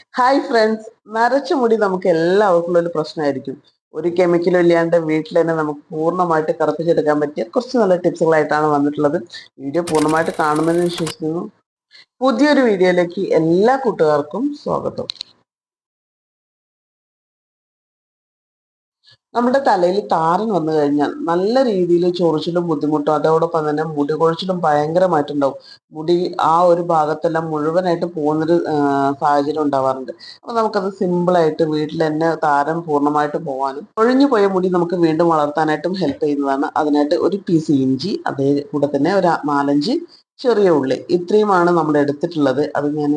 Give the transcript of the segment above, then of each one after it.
Hi friends, നരച്ച മുടി നമുക്ക് എല്ലാവർക്കും ഒരു പ്രശ്നമായിരിക്കും. ഒരു കെമിക്കലും ഇല്ലാണ്ട് വീട്ടിൽ തന്നെ നമുക്ക് പൂർണ്ണമായിട്ട് കറുപ്പിച്ചെടുക്കാൻ പറ്റിയ കുറച്ച് നല്ല ടിപ്സുകളായിട്ടാണ് വന്നിട്ടുള്ളത്. വീഡിയോ പൂർണ്ണമായിട്ട് കാണുമെന്ന് വിശ്വസിക്കുന്നു. പുതിയൊരു വീഡിയോയിലേക്ക് എല്ലാ കൂട്ടുകാർക്കും സ്വാഗതം. നമ്മുടെ തലയിൽ താരൻ വന്നു കഴിഞ്ഞാൽ നല്ല രീതിയിൽ ചൊറിച്ചിലും ബുദ്ധിമുട്ടും അതോടൊപ്പം തന്നെ മുടി കൊഴിച്ചിലും ഭയങ്കരമായിട്ടുണ്ടാവും. മുടി ആ ഒരു ഭാഗത്തെല്ലാം മുഴുവനായിട്ട് പോകുന്നൊരു സാഹചര്യം ഉണ്ടാവാറുണ്ട്. അപ്പൊ നമുക്കത് സിമ്പിളായിട്ട് വീട്ടിൽ തന്നെ താരൻ പൂർണ്ണമായിട്ട് പോകാനും കൊഴിഞ്ഞു പോയ മുടി നമുക്ക് വീണ്ടും വളർത്താനായിട്ടും ഹെൽപ്പ് ചെയ്യുന്നതാണ്. അതിനായിട്ട് ഒരു പീസ് ഇഞ്ചി, അതേ കൂടെ തന്നെ ഒരു 4-5 ചെറിയ ഉള്ളി, ഇത്രയുമാണ് നമ്മൾ എടുത്തിട്ടുള്ളത്. അത് ഞാൻ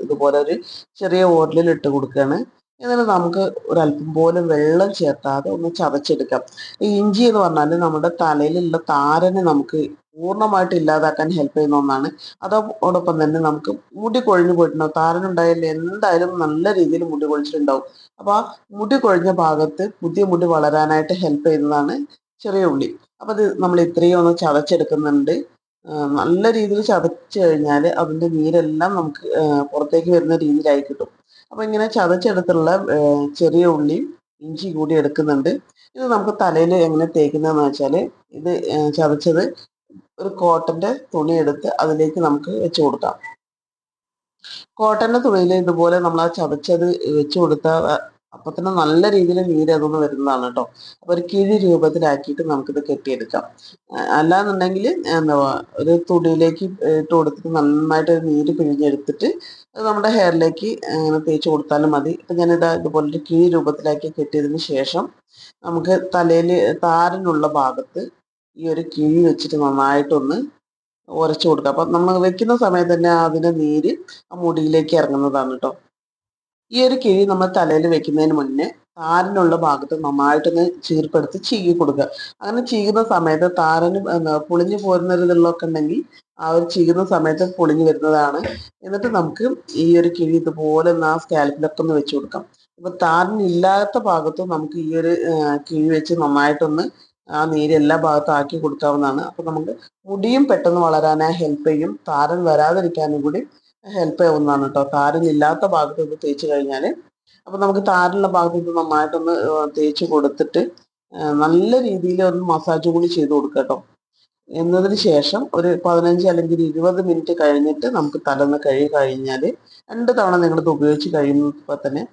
ഇതുപോലെ ഒരു ചെറിയ ഓർലിൽ ഇട്ട് കൊടുക്കുകയാണ്. എന്നിട്ട് നമുക്ക് ഒരല്പം പോലും വെള്ളം ചേർത്താതെ ഒന്ന് ചതച്ചെടുക്കാം. ഈ ഇഞ്ചി എന്ന് പറഞ്ഞാൽ നമ്മുടെ തലയിലുള്ള താരനെ നമുക്ക് പൂർണ്ണമായിട്ട് ഇല്ലാതാക്കാൻ ഹെൽപ്പ് ചെയ്യുന്ന ഒന്നാണ്. അതോടൊപ്പം തന്നെ നമുക്ക് മുടി കൊഴിഞ്ഞു പോയിട്ടുണ്ടാവും. താരനുണ്ടായാൽ എന്തായാലും നല്ല രീതിയിൽ മുടി കൊഴിച്ചിട്ടുണ്ടാവും. അപ്പൊ ആ മുടി കൊഴിഞ്ഞ ഭാഗത്ത് പുതിയ മുടി വളരാനായിട്ട് ഹെൽപ്പ് ചെയ്യുന്നതാണ് ചെറിയ ഉള്ളി. അപ്പൊ അത് നമ്മൾ ഇത്രയും ഒന്ന് ചതച്ചെടുക്കുന്നുണ്ട്. നല്ല രീതിയിൽ ചതച്ച് കഴിഞ്ഞാൽ അതിന്റെ നീരെല്ലാം നമുക്ക് പുറത്തേക്ക് വരുന്ന രീതിയിലായി കിട്ടും. അപ്പൊ ഇങ്ങനെ ചതച്ചെടുത്തുള്ള ചെറിയ ഉള്ളിയും ഇഞ്ചി കൂടി എടുക്കുന്നുണ്ട്. ഇത് നമുക്ക് തലയിൽ എങ്ങനെ തേക്കുന്നതെന്ന് വെച്ചാൽ, ഇത് ചതച്ചത് ഒരു കോട്ടന്റെ തുണി എടുത്ത് അതിലേക്ക് നമുക്ക് വെച്ച് കൊടുക്കാം. കോട്ടന്റെ തുണിയിൽ ഇതുപോലെ നമ്മൾ ആ ചതച്ചത് വെച്ച് കൊടുത്താൽ അപ്പൊ തന്നെ നല്ല രീതിയിൽ നീര് അതൊന്ന് വരുന്നതാണ് കേട്ടോ. അപ്പൊ ഒരു കിഴി രൂപത്തിലാക്കിയിട്ട് നമുക്കിത് കെട്ടിയെടുക്കാം. അല്ലാന്നുണ്ടെങ്കിൽ എന്താ ഒരു തുണിയിലേക്ക് ഇട്ട് കൊടുത്തിട്ട് നന്നായിട്ട് നീര് പിഴിഞ്ഞെടുത്തിട്ട് അത് നമ്മുടെ ഹെയറിലേക്ക് അങ്ങനെ തേച്ച് കൊടുത്താലും മതി. ഇപ്പൊ ഞാനിതാ ഇതുപോലൊരു കിഴി രൂപത്തിലാക്കി കെട്ടിയതിന് ശേഷം നമുക്ക് തലയിൽ താരനുള്ള ഭാഗത്ത് ഈ ഒരു കിഴി വെച്ചിട്ട് നന്നായിട്ടൊന്ന് ഉരച്ചു കൊടുക്കുക. അപ്പൊ നമ്മൾ വെക്കുന്ന സമയത്ത് തന്നെ അതിന്റെ നീര് ആ മുടിയിലേക്ക് ഇറങ്ങുന്നതാണ് കേട്ടോ. ഈ ഒരു കിഴി നമ്മൾ തലയിൽ വെക്കുന്നതിന് മുന്നേ താരനുള്ള ഭാഗത്ത് നന്നായിട്ടൊന്ന് ചീർപ്പെടുത്ത് ചീകി കൊടുക്കുക. അങ്ങനെ ചീകുന്ന സമയത്ത് താരന് പൊളിഞ്ഞു പോരുന്നൊരിതുള്ളൊക്കെ ഉണ്ടെങ്കിൽ ആ ഒരു ചീകുന്ന സമയത്ത് പൊളിഞ്ഞു വരുന്നതാണ്. എന്നിട്ട് നമുക്ക് ഈ ഒരു കിഴി ഇതുപോലെ ഒന്ന് ആ സ്കാൽപ്പിലൊക്കെ ഒന്ന് വെച്ച് കൊടുക്കാം. ഇപ്പൊ താരനില്ലാത്ത ഭാഗത്തും നമുക്ക് ഈ ഒരു കിഴി വെച്ച് നന്നായിട്ടൊന്ന് ആ നീര് എല്ലാ ഭാഗത്തും ആക്കി കൊടുക്കാവുന്നതാണ്. അപ്പൊ നമുക്ക് മുടിയും പെട്ടെന്ന് വളരാനായി ഹെൽപ്പ് ചെയ്യും, താരൻ വരാതിരിക്കാനും കൂടി ഹെൽപ്പ് ആവുന്നതാണ് കേട്ടോ. താരനില്ലാത്ത ഭാഗത്ത് ഇത് തേച്ച് കഴിഞ്ഞാൽ. അപ്പൊ നമുക്ക് താരനുള്ള ഭാഗത്ത് ഇത് നന്നായിട്ടൊന്ന് തേച്ച് കൊടുത്തിട്ട് നല്ല രീതിയിൽ ഒന്ന് മസാജ് കൂടി ചെയ്ത് കൊടുക്കുക കേട്ടോ. എന്നതിന് ശേഷം ഒരു 15 അല്ലെങ്കിൽ 20 മിനിറ്റ് കഴിഞ്ഞിട്ട് നമുക്ക് തലന്ന് കഴുകി കഴിഞ്ഞാൽ 2 തവണ നിങ്ങളിത് ഉപയോഗിച്ച് കഴിയുമ്പോൾ തന്നെ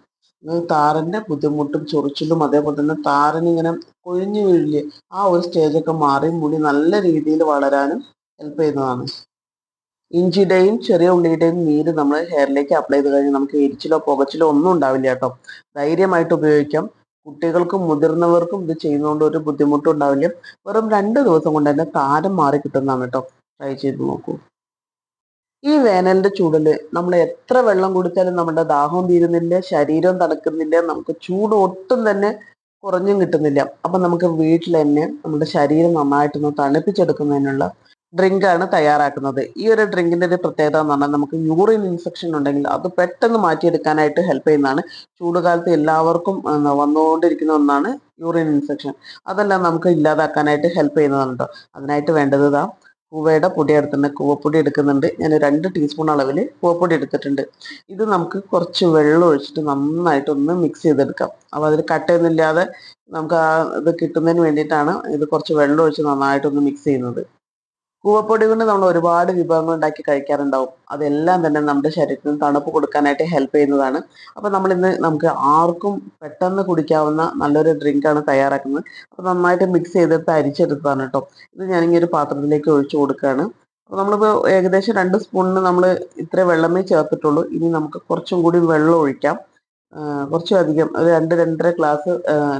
താരന്റെ ബുദ്ധിമുട്ടും ചൊറിച്ചിലും അതേപോലെ തന്നെ താരനിങ്ങനെ കൊഴിഞ്ഞു വീഴില്ലേ, ആ ഒരു സ്റ്റേജൊക്കെ മാറി മുടി നല്ല രീതിയിൽ വളരാനും ഹെൽപ്പ് ചെയ്യുന്നതാണ്. ഇഞ്ചിയുടെയും ചെറിയ ഉള്ളിയുടെയും നീര് നമ്മൾ ഹെയറിലേക്ക് അപ്ലൈ ചെയ്ത് കഴിഞ്ഞാൽ നമുക്ക് എരിച്ചിലോ പുകച്ചിലോ ഒന്നും ഉണ്ടാവില്ല കേട്ടോ. ധൈര്യമായിട്ട് ഉപയോഗിക്കാം. കുട്ടികൾക്കും മുതിർന്നവർക്കും ഇത് ചെയ്യുന്നതുകൊണ്ട് ഒരു ബുദ്ധിമുട്ടും ഉണ്ടാവില്ല. വെറും 2 ദിവസം കൊണ്ട് തന്നെ താരം മാറി കിട്ടുന്നതാണ് കേട്ടോ. ട്രൈ ചെയ്ത് നോക്കൂ. ഈ വേനലിന്റെ ചൂടില് നമ്മൾ എത്ര വെള്ളം കുടിച്ചാലും നമ്മുടെ ദാഹവും തീരുന്നില്ല, ശരീരവും തണുക്കുന്നില്ല, നമുക്ക് ചൂട് ഒട്ടും തന്നെ കുറഞ്ഞും കിട്ടുന്നില്ല. അപ്പൊ നമുക്ക് വീട്ടിൽ തന്നെ നമ്മുടെ ശരീരം നന്നായിട്ടൊന്ന് തണുപ്പിച്ചെടുക്കുന്നതിനുള്ള ഡ്രിങ്കാണ് തയ്യാറാക്കുന്നത്. ഈ ഒരു ഡ്രിങ്കിന്റെ ഒരു പ്രത്യേകത എന്ന് പറഞ്ഞാൽ നമുക്ക് യൂറിൻ ഇൻഫെക്ഷൻ ഉണ്ടെങ്കിൽ അത് പെട്ടെന്ന് മാറ്റിയെടുക്കാനായിട്ട് ഹെൽപ്പ് ചെയ്യുന്നതാണ്. ചൂടുകാലത്ത് എല്ലാവർക്കും വന്നുകൊണ്ടിരിക്കുന്ന ഒന്നാണ് യൂറിൻ ഇൻഫെക്ഷൻ. അതെല്ലാം നമുക്ക് ഇല്ലാതാക്കാനായിട്ട് ഹെൽപ്പ് ചെയ്യുന്നതാണ് കേട്ടോ. അതിനായിട്ട് വേണ്ടത് ഇതാ കൂവയുടെ പൊടി എടുത്തിട്ടുണ്ട്. കൂവപ്പൊടി എടുക്കുന്നുണ്ട് ഞാൻ 2 ടീസ്പൂൺ അളവിൽ കൂവപ്പൊടി എടുത്തിട്ടുണ്ട്. ഇത് നമുക്ക് കുറച്ച് വെള്ളം ഒഴിച്ചിട്ട് നന്നായിട്ടൊന്ന് മിക്സ് ചെയ്തെടുക്കാം. അപ്പോൾ അതിൽ കട്ടയൊന്നുമില്ലാതെ നമുക്ക് ആ ഇത് കിട്ടുന്നതിന് വേണ്ടിയിട്ടാണ് ഇത് കുറച്ച് വെള്ളം ഒഴിച്ച് നന്നായിട്ടൊന്ന് മിക്സ് ചെയ്യുന്നത്. കൂവപ്പൊടി കൊണ്ട് നമ്മൾ ഒരുപാട് വിഭവങ്ങൾ ഉണ്ടാക്കി കഴിക്കാറുണ്ടാവും. അതെല്ലാം തന്നെ നമ്മുടെ ശരീരത്തിന് തണുപ്പ് കൊടുക്കാനായിട്ട് ഹെൽപ്പ് ചെയ്യുന്നതാണ്. അപ്പോൾ നമുക്ക് ആർക്കും പെട്ടെന്ന് കുടിക്കാവുന്ന നല്ലൊരു ഡ്രിങ്കാണ് തയ്യാറാക്കുന്നത്. അപ്പോൾ നന്നായിട്ട് മിക്സ് ചെയ്തെടുത്ത് അരിച്ചെടുത്തതാണ് കേട്ടോ. ഇത് ഞാനിങ്ങനെ ഒരു പാത്രത്തിലേക്ക് ഒഴിച്ചു കൊടുക്കുകയാണ്. അപ്പോൾ നമ്മളിപ്പോൾ ഏകദേശം 2 സ്പൂണിന് നമ്മൾ ഇത്ര വെള്ളമേ ചേർത്തിട്ടുള്ളൂ. ഇനി നമുക്ക് കുറച്ചും കൂടി വെള്ളം ഒഴിക്കാം. കുറച്ചും അധികം ഒരു 2-2.5 ഗ്ലാസ്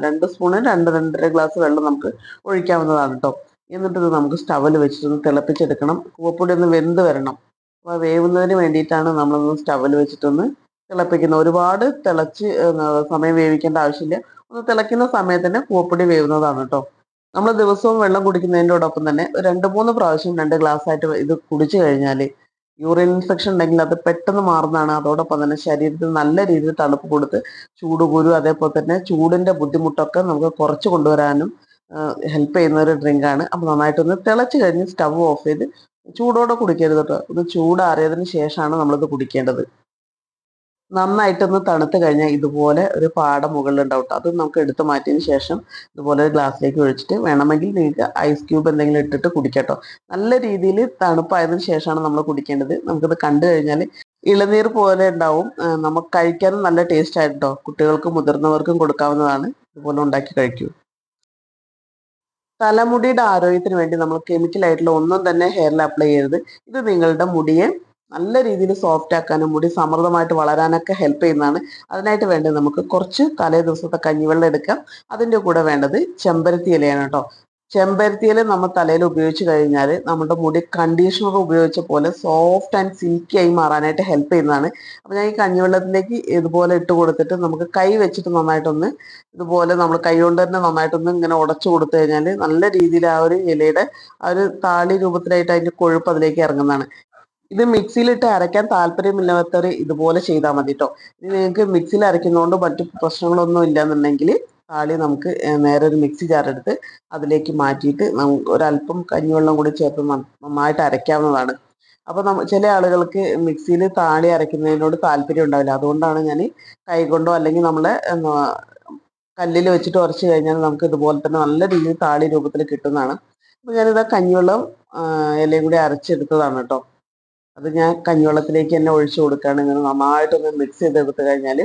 2 സ്പൂണ് 2-2.5 ഗ്ലാസ് വെള്ളം നമുക്ക് ഒഴിക്കാവുന്നതാണ് കേട്ടോ. എന്നിട്ട് ഇത് നമുക്ക് സ്റ്റവിൽ വെച്ചിട്ടൊന്ന് തിളപ്പിച്ചെടുക്കണം. കൂവപ്പൊടി ഒന്ന് വെന്ത് വരണം. അപ്പോൾ വേവുന്നതിന് വേണ്ടിയിട്ടാണ് നമ്മളൊന്ന് സ്റ്റവിൽ വെച്ചിട്ടൊന്ന് തിളപ്പിക്കുന്നത്. ഒരുപാട് തിളച്ച് സമയം വേവിക്കേണ്ട ആവശ്യമില്ല. ഒന്ന് തിളയ്ക്കുന്ന സമയത്ത് തന്നെ കൂവപ്പൊടി വേവുന്നതാണ് കേട്ടോ. നമ്മൾ ദിവസവും വെള്ളം കുടിക്കുന്നതിൻ്റെയോടൊപ്പം തന്നെ 2-3 പ്രാവശ്യം 2 ഗ്ലാസ് ആയിട്ട് ഇത് കുടിച്ചു കഴിഞ്ഞാൽ യൂറിൻ ഇൻഫെക്ഷൻ ഉണ്ടെങ്കിൽ അത് പെട്ടെന്ന് മാറുന്നതാണ്. അതോടൊപ്പം തന്നെ ശരീരത്തിൽ നല്ല രീതിയിൽ തണുപ്പ് കൊടുത്ത് ചൂടുകുരു അതേപോലെ തന്നെ ചൂടിന്റെ ബുദ്ധിമുട്ടൊക്കെ നമുക്ക് കുറച്ച് കൊണ്ടുവരാനും ഹെൽപ്പ് ചെയ്യുന്ന ഒരു ഡ്രിങ്കാണ്. അപ്പോൾ നന്നായിട്ടൊന്ന് തിളച്ച് കഴിഞ്ഞ് സ്റ്റവ് ഓഫ് ചെയ്ത് ചൂടോടെ കുടിക്കരുത് കേട്ടോ. ഇത് ചൂടാറിയതിന് ശേഷമാണ് നമ്മളിത് കുടിക്കേണ്ടത്. നന്നായിട്ടൊന്ന് തണുത്ത് കഴിഞ്ഞാൽ ഇതുപോലെ ഒരു പാട മുകളിലുണ്ടാവും ട്ടോ. അത് നമുക്ക് എടുത്ത് മാറ്റിയതിന് ശേഷം ഇതുപോലെ ഒരു ഗ്ലാസ്സിലേക്ക് ഒഴിച്ചിട്ട് വേണമെങ്കിൽ നിങ്ങൾക്ക് ഐസ് ക്യൂബ് എന്തെങ്കിലും ഇട്ടിട്ട് കുടിക്കാട്ടോ. നല്ല രീതിയിൽ തണുപ്പായതിനു ശേഷമാണ് നമ്മൾ കുടിക്കേണ്ടത്. നമുക്കിത് കണ്ടു കഴിഞ്ഞാൽ ഇളനീർ പോലെ ഉണ്ടാവും. നമുക്ക് കഴിക്കാനും നല്ല ടേസ്റ്റ് ആയിട്ടോ. കുട്ടികൾക്കും മുതിർന്നവർക്കും കൊടുക്കാവുന്നതാണ്. ഇതുപോലെ ഉണ്ടാക്കി കഴിക്കൂ. തലമുടിയുടെ ആരോഗ്യത്തിന് വേണ്ടി നമ്മൾ കെമിക്കൽ ആയിട്ടുള്ള ഒന്നും തന്നെ ഹെയറിൽ അപ്ലൈ ചെയ്യരുത്. ഇത് നിങ്ങളുടെ മുടിയെ നല്ല രീതിയിൽ സോഫ്റ്റ് ആക്കാനും മുടി സമൃദ്ധമായിട്ട് വളരാനൊക്കെ ഹെൽപ്പ് ചെയ്യുന്നതാണ്. അതിനായിട്ട് വേണ്ടത് നമുക്ക് കുറച്ച് തലേ ദിവസത്തെ കഞ്ഞിവെള്ളം എടുക്കാം. അതിൻ്റെ കൂടെ വേണ്ടത് ചെമ്പരത്തി ഇലയാണ് കേട്ടോ. ചെമ്പരത്തി ഇല നമ്മൾ തലയിൽ ഉപയോഗിച്ച് കഴിഞ്ഞാൽ നമ്മുടെ മുടി കണ്ടീഷണർ ഉപയോഗിച്ച പോലെ സോഫ്റ്റ് ആൻഡ് സിൽക്കി ആയി മാറാനായിട്ട് ഹെൽപ്പ് ചെയ്യുന്നതാണ്. അപ്പോൾ ഞാൻ ഈ കഞ്ഞിവെള്ളത്തിലേക്ക് ഇതുപോലെ ഇട്ട് കൊടുത്തിട്ട് നമുക്ക് കൈ വെച്ചിട്ട് നന്നായിട്ടൊന്ന് ഇതുപോലെ നമ്മൾ കൈ കൊണ്ട് തന്നെ നന്നായിട്ടൊന്ന് ഇങ്ങനെ ഉടച്ചു കൊടുത്തു കഴിഞ്ഞാൽ നല്ല രീതിയിൽ ആ ഒരു ഇലയുടെ ആ ഒരു താളി രൂപത്തിലായിട്ട് അതിൻ്റെ കൊഴുപ്പ് അതിലേക്ക് ഇറങ്ങുന്നതാണ്. ഇത് മിക്സിയിലിട്ട് അരയ്ക്കാൻ താല്പര്യമില്ലാത്തവർ ഇതുപോലെ ചെയ്താൽ മതി കേട്ടോ. ഇനി നിങ്ങൾക്ക് മിക്സിയിൽ അരയ്ക്കുന്നതുകൊണ്ട് മറ്റു പ്രശ്നങ്ങളൊന്നും ഇല്ലാന്നുണ്ടെങ്കിൽ താളി നമുക്ക് നേരെ ഒരു മിക്സി ജാറെടുത്ത് അതിലേക്ക് മാറ്റിയിട്ട് നമുക്ക് ഒരല്പം കഞ്ഞിവെള്ളം കൂടി ചേർത്ത് നന്നായിട്ട് അരയ്ക്കാവുന്നതാണ്. അപ്പോൾ ചില ആളുകൾക്ക് മിക്സിയിൽ താളി അരയ്ക്കുന്നതിനോട് താല്പര്യം ഉണ്ടാവില്ല. അതുകൊണ്ടാണ് ഞാൻ കൈകൊണ്ടോ അല്ലെങ്കിൽ നമ്മളെ കല്ലിൽ വെച്ചിട്ട് ഉരച്ച് കഴിഞ്ഞാൽ നമുക്ക് ഇതുപോലെ തന്നെ നല്ല രീതിയിൽ താളി രൂപത്തിൽ കിട്ടുന്നതാണ്. അപ്പോൾ ഞാനിത് കഞ്ഞിവെള്ളം ഇലയും കൂടി അരച്ചെടുത്തതാണ് കേട്ടോ. അത് ഞാൻ കഞ്ഞിവെള്ളത്തിലേക്ക് തന്നെ ഒഴിച്ചു കൊടുക്കുകയാണ്. ഇങ്ങനെ നന്നായിട്ടൊന്ന് മിക്സ് ചെയ്തെടുത്ത് കഴിഞ്ഞാൽ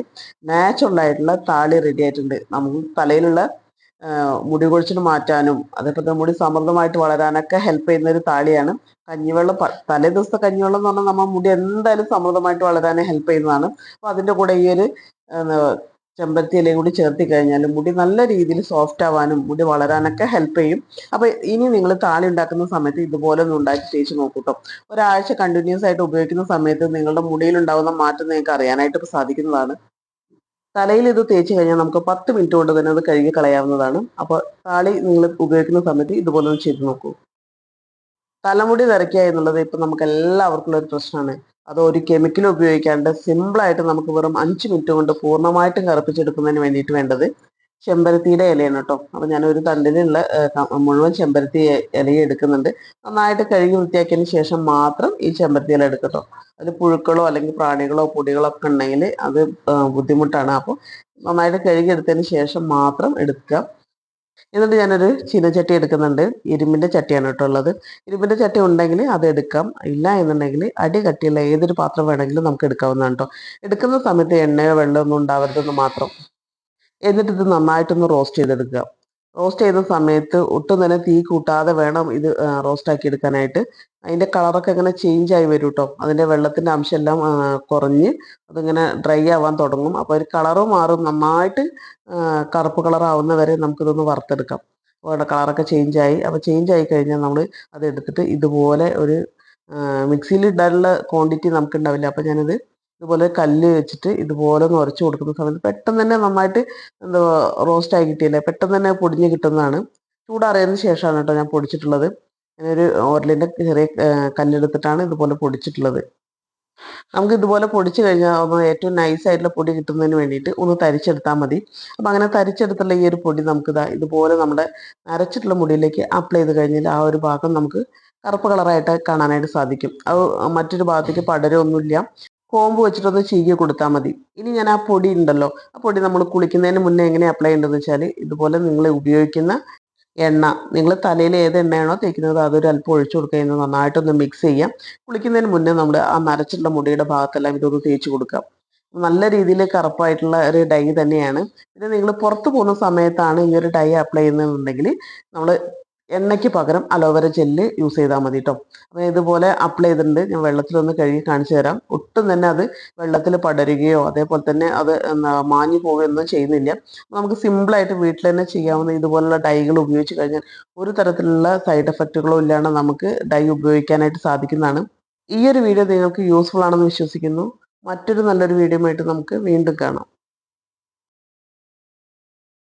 നാച്ചുറൽ ആയിട്ടുള്ള താളി റെഡി ആയിട്ടുണ്ട്. നമുക്ക് തലയിലുള്ള മുടി കൊഴിച്ചിൽ മാറ്റാനും അതേപോലെ മുടി സമൃദ്ധമായിട്ട് വളരാനൊക്കെ ഹെൽപ്പ് ചെയ്യുന്ന ഒരു താളിയാണ് കഞ്ഞിവെള്ളം. തലേ ദിവസത്തെ കഞ്ഞിവെള്ളം എന്ന് പറഞ്ഞാൽ നമ്മൾ മുടി എന്തായാലും സമൃദ്ധമായിട്ട് വളരാൻ ഹെൽപ്പ് ചെയ്യുന്നതാണ്. അപ്പോൾ അതിൻ്റെ കൂടെ ഈ ഒരു ചെമ്പരത്തി ഇലയും കൂടി ചേർത്തി കഴിഞ്ഞാൽ മുടി നല്ല രീതിയിൽ സോഫ്റ്റ് ആവാനും മുടി വളരാനൊക്കെ ഹെൽപ്പ് ചെയ്യും. അപ്പോൾ ഇനി നിങ്ങൾ താളി ഉണ്ടാക്കുന്ന സമയത്ത് ഇതുപോലെ ഒന്ന് ഉണ്ടാക്കി തേച്ച് നോക്കൂട്ടോ. ഒരാഴ്ച കണ്ടിന്യൂസ് ആയിട്ട് ഉപയോഗിക്കുന്ന സമയത്ത് നിങ്ങളുടെ മുടിയിലുണ്ടാകുന്ന മാറ്റം നിങ്ങൾക്ക് അറിയാനായിട്ട് സാധിക്കുന്നതാണ്. തലയിൽ ഇത് തേച്ച് കഴിഞ്ഞാൽ നമുക്ക് 10 മിനിറ്റ് കൊണ്ട് തന്നെ അത് കഴുകി കളയാവുന്നതാണ്. അപ്പോൾ താളി നിങ്ങൾ ഉപയോഗിക്കുന്ന സമയത്ത് ഇതുപോലെ ഒന്ന് ചെയ്ത് നോക്കൂ. തലമുടി നരയ്ക്കുക എന്നുള്ളത് ഇപ്പം നമുക്ക് എല്ലാവർക്കും ഒരു പ്രശ്നമാണ്. അത് ഒരു കെമിക്കൽ ഉപയോഗിക്കാണ്ട് സിമ്പിളായിട്ട് നമുക്ക് വെറും 5 മിനിറ്റ് കൊണ്ട് പൂർണ്ണമായിട്ടും കറുപ്പിച്ചെടുക്കുന്നതിന് വേണ്ടിയിട്ട് വേണ്ടത് ചെമ്പരത്തിയുടെ ഇലയാണ് കേട്ടോ. അപ്പോൾ ഞാനൊരു തണ്ടിലുള്ള മുഴുവൻ ചെമ്പരത്തി ഇലയും എടുക്കുന്നുണ്ട്. നന്നായിട്ട് കഴുകി വൃത്തിയാക്കിയതിന് ശേഷം മാത്രം ഈ ചെമ്പരത്തി ഇല എടുക്കട്ടോ. അതിൽ പുഴുക്കളോ അല്ലെങ്കിൽ പ്രാണികളോ പൊടികളോ ഒക്കെ ഉണ്ടെങ്കിൽ അത് ബുദ്ധിമുട്ടാണ്. അപ്പോൾ നന്നായിട്ട് കഴുകി എടുത്തതിന് ശേഷം മാത്രം എടുക്കുക. എന്നിട്ട് ഞാനൊരു ചീനച്ചട്ടി എടുക്കുന്നുണ്ട്. ഇരുമ്പിൻ്റെ ചട്ടിയാണ് കേട്ടോ ഉള്ളത്. ഇരുമ്പിൻ്റെ ചട്ടി ഉണ്ടെങ്കിൽ അത് എടുക്കാം. ഇല്ല എന്നുണ്ടെങ്കിൽ അടി കട്ടിയുള്ള ഏതൊരു പാത്രം വേണമെങ്കിലും നമുക്ക് എടുക്കാവുന്നതാണ് കേട്ടോ. എടുക്കുന്ന സമയത്ത് എണ്ണയോ വെള്ളമോ ഒന്നും ഉണ്ടാവരുതെന്ന് മാത്രം. എന്നിട്ട് ഇത് നന്നായിട്ടൊന്ന് റോസ്റ്റ് ചെയ്തെടുക്കുക. റോസ്റ്റ് ചെയ്യുന്ന സമയത്ത് ഒട്ടും തന്നെ തീ കൂട്ടാതെ വേണം ഇത് റോസ്റ്റാക്കി എടുക്കാനായിട്ട്. അതിൻ്റെ കളറൊക്കെ ഇങ്ങനെ ചേഞ്ച് ആയി വരും കേട്ടോ. അതിൻ്റെ വെള്ളത്തിൻ്റെ അംശമെല്ലാം കുറഞ്ഞ് അതിങ്ങനെ ഡ്രൈ ആവാൻ തുടങ്ങും. അപ്പോൾ ഒരു കളറ് മാറും. നന്നായിട്ട് കറുപ്പ് കളറാവുന്ന വരെ നമുക്കിതൊന്ന് വറുത്തെടുക്കാം. അപ്പോൾ കളറൊക്കെ ചേഞ്ച് ആയി. അപ്പോൾ ചേഞ്ച് ആയി കഴിഞ്ഞാൽ നമ്മൾ അത് എടുത്തിട്ട് ഇതുപോലെ ഒരു മിക്സിയിൽ ഇടാനുള്ള ക്വാണ്ടിറ്റി നമുക്കുണ്ടാവില്ല. അപ്പോൾ ഞാനത് ഇതുപോലെ കല്ല് വെച്ചിട്ട് ഇതുപോലെ ഒന്ന് ഉരച്ച് കൊടുക്കുന്ന സമയത്ത് പെട്ടെന്ന് തന്നെ നന്നായിട്ട് എന്താ റോസ്റ്റ് ആയി കിട്ടിയില്ലേ, പെട്ടെന്ന് തന്നെ പൊടിഞ്ഞ് കിട്ടുന്നതാണ്. ചൂടാറിയതിന് ശേഷമാണ് കേട്ടോ ഞാൻ പൊടിച്ചിട്ടുള്ളത്. ഞാനൊരു ഓരലിൻ്റെ ചെറിയ കല്ലെടുത്തിട്ടാണ് ഇതുപോലെ പൊടിച്ചിട്ടുള്ളത്. നമുക്ക് ഇതുപോലെ പൊടിച്ച് കഴിഞ്ഞാൽ ഒന്ന് ഏറ്റവും നൈസായിട്ടുള്ള പൊടി കിട്ടുന്നതിന് വേണ്ടിയിട്ട് ഒന്ന് തരിച്ചെടുത്താൽ മതി. അപ്പം അങ്ങനെ തരിച്ചെടുത്തുള്ള ഈ ഒരു പൊടി നമുക്ക് ഇതുപോലെ നമ്മുടെ അരച്ചിട്ടുള്ള മുടിയിലേക്ക് അപ്ലൈ ചെയ്ത് കഴിഞ്ഞാൽ ആ ഒരു ഭാഗം നമുക്ക് കറുപ്പ് കളറായിട്ട് കാണാനായിട്ട് സാധിക്കും. അത് മറ്റൊരു ഭാഗത്തേക്ക് പടരൊന്നുമില്ല. കോമ്പ് വെച്ചിട്ടൊന്ന് ചീകി കൊടുത്താൽ മതി. ഇനി ഞാൻ ആ പൊടി ഉണ്ടല്ലോ, ആ പൊടി നമ്മൾ കുളിക്കുന്നതിന് മുന്നേ എങ്ങനെ അപ്ലൈ ചെയ്യേണ്ടതെന്ന് വെച്ചാൽ ഇതുപോലെ നിങ്ങൾ ഉപയോഗിക്കുന്ന എണ്ണ, നിങ്ങൾ തലയിൽ ഏത് എണ്ണയാണോ തേക്കുന്നത് അതൊരു അല്പം ഒഴിച്ചു കൊടുക്കുക. നന്നായിട്ടൊന്ന് മിക്സ് ചെയ്യാം. കുളിക്കുന്നതിന് മുന്നേ നമ്മൾ ആ നരച്ചിട്ടുള്ള മുടിയുടെ ഭാഗത്തെല്ലാം ഇതൊന്ന് തേച്ച് കൊടുക്കാം. നല്ല രീതിയിൽ കറുപ്പായിട്ടുള്ള ഒരു ഡൈ തന്നെയാണ്. പിന്നെ നിങ്ങൾ പുറത്ത് പോകുന്ന സമയത്താണ് ഈ ഒരു ഡൈ അപ്ലൈ ചെയ്യുന്നതെന്നുണ്ടെങ്കിൽ നമ്മൾ എണ്ണയ്ക്ക് പകരം അലോവേര ജെല്ല് യൂസ് ചെയ്താൽ മതി കേട്ടോ. അപ്പോൾ ഇതുപോലെ അപ്ലൈ ചെയ്തിട്ടുണ്ട്. ഞാൻ വെള്ളത്തിലൊന്ന് കഴുകി കാണിച്ചു തരാം. ഒട്ടും തന്നെ അത് വെള്ളത്തിൽ പടരുകയോ അതേപോലെ തന്നെ അത് മാഞ്ഞു പോവുകയൊന്നും ചെയ്യുന്നില്ല. നമുക്ക് സിമ്പിളായിട്ട് വീട്ടിൽ തന്നെ ചെയ്യാവുന്ന ഇതുപോലുള്ള ഡൈകൾ ഉപയോഗിച്ച് കഴിഞ്ഞാൽ ഒരു തരത്തിലുള്ള സൈഡ് എഫക്റ്റുകളോ ഇല്ലാണ്ട് നമുക്ക് ഡൈ ഉപയോഗിക്കാനായിട്ട് സാധിക്കുന്നതാണ്. ഈ ഒരു വീഡിയോ നിങ്ങൾക്ക് യൂസ്ഫുൾ ആണെന്ന് വിശ്വസിക്കുന്നു. മറ്റൊരു നല്ലൊരു വീഡിയോ ആയിട്ട് നമുക്ക് വീണ്ടും കാണാം.